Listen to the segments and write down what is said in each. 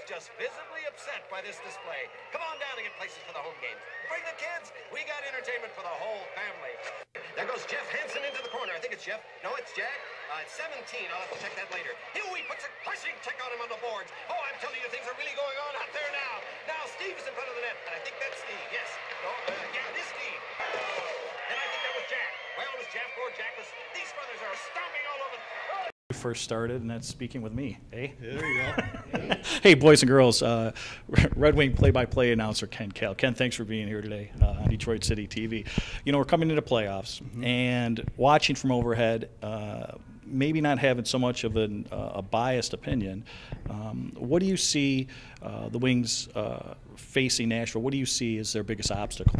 just visibly upset by this display. Come on down and get places for the home games. Bring the kids. We got entertainment for the whole family. There goes Jeff Hansen into the corner. I think it's Jeff. No, it's Jack. It's 17. I'll have to check that later. Huey puts a crushing check on him on the boards. Oh, I'm telling you, things are really going on out there now. Now Steve's in front of the net, and I think that's Steve. Yes. No, yeah, it is Steve. And I think that was Jack. Well, it was Jeff or Jack. These brothers are stomping all over. First started, and that's speaking with me. Hey, there you go. Hey, boys and girls. Red Wing play-by-play announcer Ken Kell. Ken, thanks for being here today on Detroit City TV. You know, we're coming into playoffs, and watching from overhead, maybe not having so much of a biased opinion. What do you see the Wings facing Nashville? What do you see as their biggest obstacle?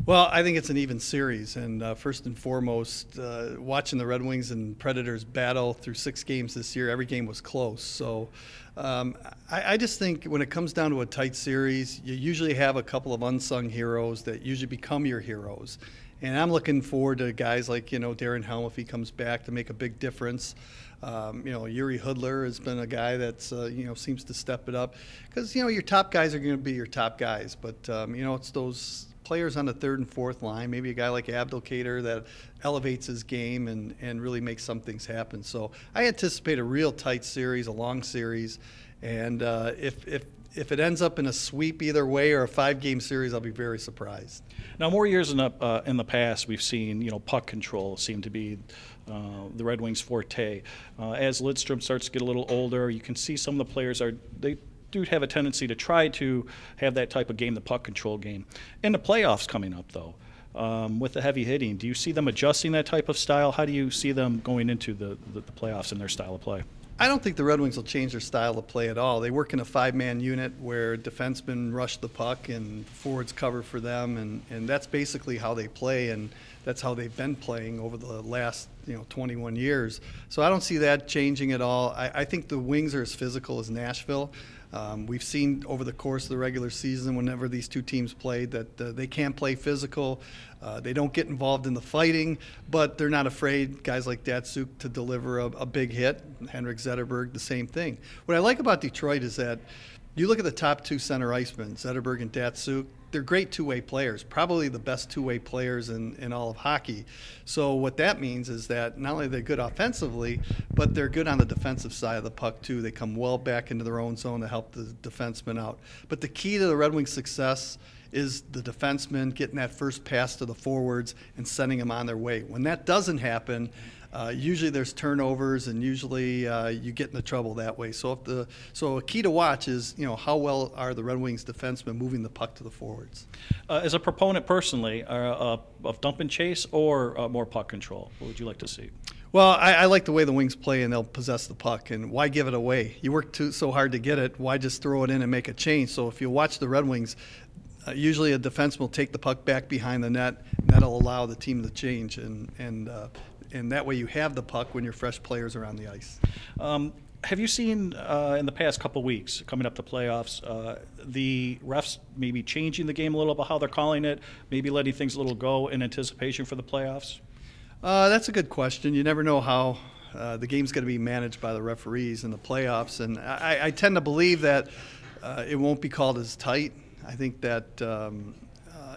Well, I think it's an even series, and first and foremost, watching the Red Wings and Predators battle through 6 games this year, every game was close. So I just think when it comes down to a tight series, you usually have a couple of unsung heroes that usually become your heroes. And I'm looking forward to guys like, Darren Helm, if he comes back, to make a big difference. Yuri Hudler has been a guy that's, seems to step it up. Because, your top guys are going to be your top guys. But, it's those players on the third and fourth line, maybe a guy like Abdelkader that elevates his game and really makes some things happen. So I anticipate a real tight series, a long series. And if it ends up in a sweep either way or a 5-game series, I'll be very surprised. Now, more years in the past, we've seen puck control seem to be the Red Wings' forte. As Lidstrom starts to get a little older, you can see some of the players they do have a tendency to try to have that type of game, the puck control game. In the playoffs coming up, though, with the heavy hitting, do you see them adjusting that type of style? How do you see them going into the playoffs in their style of play? I don't think the Red Wings will change their style of play at all. They work in a 5-man unit where defensemen rush the puck and forwards cover for them, and that's basically how they play, and that's how they've been playing over the last 21 years. So I don't see that changing at all. I think the Wings are as physical as Nashville. We've seen over the course of the regular season, whenever these two teams played, that they can play physical. They don't get involved in the fighting, but they're not afraid, guys like Datsuk, to deliver a big hit. Henrik Zetterberg, the same thing. What I like about Detroit is that you look at the top 2 center icemen, Zetterberg and Datsuk, they're great two-way players, probably the best two-way players in all of hockey. So what that means is that not only are they good offensively, but they're good on the defensive side of the puck too. They come well back into their own zone to help the defenseman out. But the key to the Red Wings' success is the defenseman getting that first pass to the forwards and sending them on their way. When that doesn't happen, usually there's turnovers, and usually you get into trouble that way. So a key to watch is how well are the Red Wings defensemen moving the puck to the forwards. As a proponent personally of dump and chase or more puck control, what would you like to see? Well, I like the way the Wings play, and they'll possess the puck. And why give it away? You work so hard to get it. Why just throw it in and make a change? So if you watch the Red Wings, usually a defenseman will take the puck back behind the net, and that'll allow the team to change. And that way you have the puck when your fresh players are on the ice. Have you seen in the past couple of weeks, coming up to playoffs, the refs maybe changing the game a little about how they're calling it, maybe letting things a little go in anticipation for the playoffs? That's a good question. You never know how the game's going to be managed by the referees in the playoffs. And I tend to believe that it won't be called as tight. I think that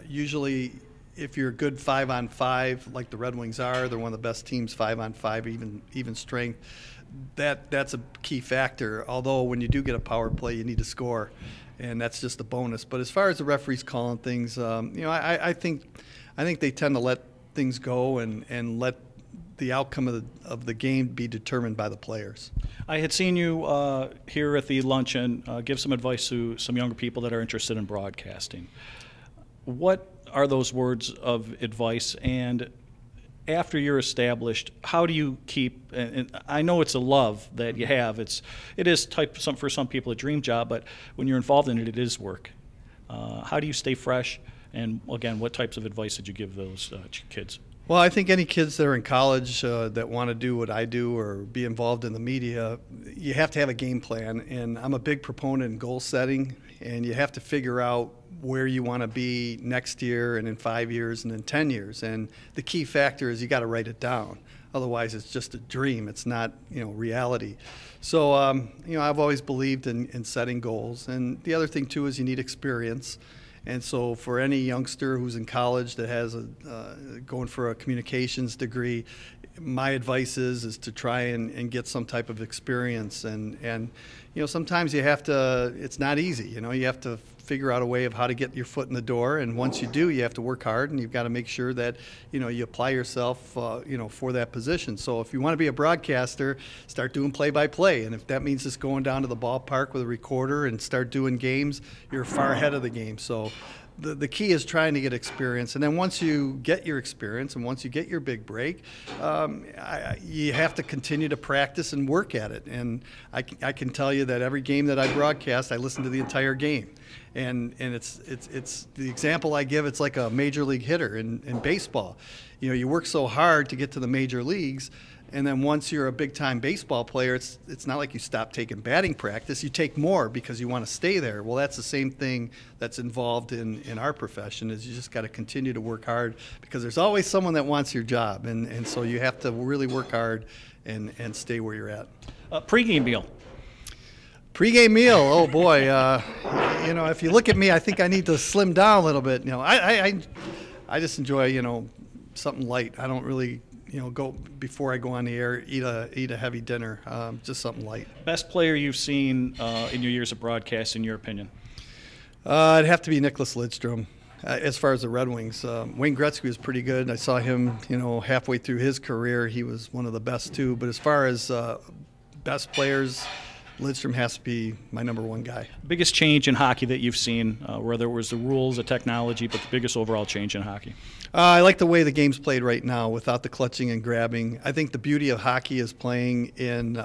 usually if you're a good 5-on-5 like the Red Wings are, they're one of the best teams 5-on-5, even strength. That's a key factor. Although when you do get a power play, you need to score, and that's just a bonus. But as far as the referees calling things, I think they tend to let things go and let the outcome of the game be determined by the players. I had seen you here at the luncheon give some advice to some younger people that are interested in broadcasting. What are those words of advice, and after you're established, how do you keep, and I know it's a love that you have, it is for some people a dream job, but when you're involved in it, it is work. How do you stay fresh, and again, what types of advice did you give those kids? Well, I think any kids that are in college that want to do what I do or be involved in the media, you have to have a game plan, and I'm a big proponent in goal setting, and you have to figure out where you want to be next year and in 5 years and in 10 years. And the key factor is you got to write it down. Otherwise, it's just a dream. It's not, reality. So, I've always believed in setting goals. And the other thing, too, is you need experience. And so for any youngster who's in college that has going for a communications degree, my advice is to try and get some type of experience. And sometimes you have to, it's not easy. You have to figure out a way of how to get your foot in the door. And once you do, you have to work hard, and you've got to make sure that, you apply yourself, for that position. So if you want to be a broadcaster, start doing play-by-play. And if that means just going down to the ballpark with a recorder and start doing games, you're far ahead of the game. So the key is trying to get experience. And then once you get your experience and once you get your big break, you have to continue to practice and work at it. And I can tell you that every game that I broadcast, I listen to the entire game. And it's the example I give, it's like a major league hitter in baseball. You work so hard to get to the major leagues, and then once you're a big-time baseball player, it's not like you stop taking batting practice. You take more because you want to stay there. Well, that's the same thing that's involved in our profession, is you just got to continue to work hard, because there's always someone that wants your job. And so you have to really work hard and stay where you're at. Pre-game meal. Pre-game meal, oh boy. If you look at me, I think I need to slim down a little bit. I just enjoy, something light. I don't really, go before I go on the air, eat a heavy dinner, just something light. Best player you've seen in your years of broadcast, in your opinion? It'd have to be Nicholas Lidstrom. As far as the Red Wings, Wayne Gretzky was pretty good. I saw him, halfway through his career. He was one of the best too. But as far as best players, Lidstrom has to be my number one guy. Biggest change in hockey that you've seen, whether it was the rules, the technology, but the biggest overall change in hockey? I like the way the game's played right now without the clutching and grabbing. I think the beauty of hockey is playing in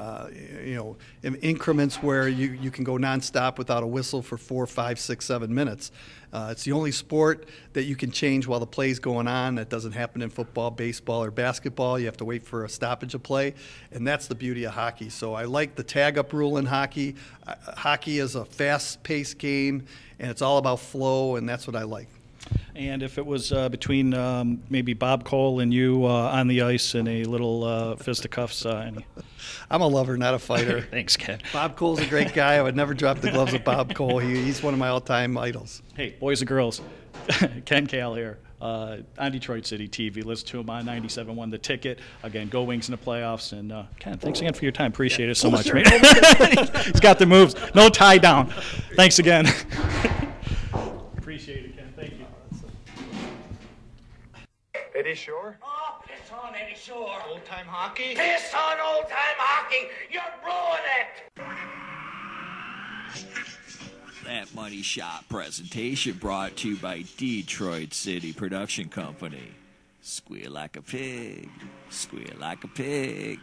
increments where you can go nonstop without a whistle for 4, 5, 6, 7 minutes. It's the only sport that you can change while the play's going on. That doesn't happen in football, baseball, or basketball. You have to wait for a stoppage of play, and that's the beauty of hockey. So I like the tag-up rule in hockey. Hockey is a fast-paced game, and it's all about flow, and that's what I like. And if it was between maybe Bob Cole and you on the ice in a little fisticuffs? I'm a lover, not a fighter. Thanks, Ken. Bob Cole's a great guy. I would never drop the gloves with Bob Cole. He's one of my all-time idols. Hey, boys and girls, Ken Kale here on Detroit City TV. Listen to him on 97.1 The Ticket. Again, go Wings in the playoffs. And Ken, thanks again for your time. Appreciate it so much. Sure. He's got the moves. No tie down. Thanks again. Appreciate it, Ken. Thank you. Eddie Shore? Oh, piss on Eddie Shore. Old-time hockey? Piss on old-time hockey. You're ruining it. That Money Shot presentation brought to you by Detroit City Production Company. Squeal like a pig. Squeal like a pig.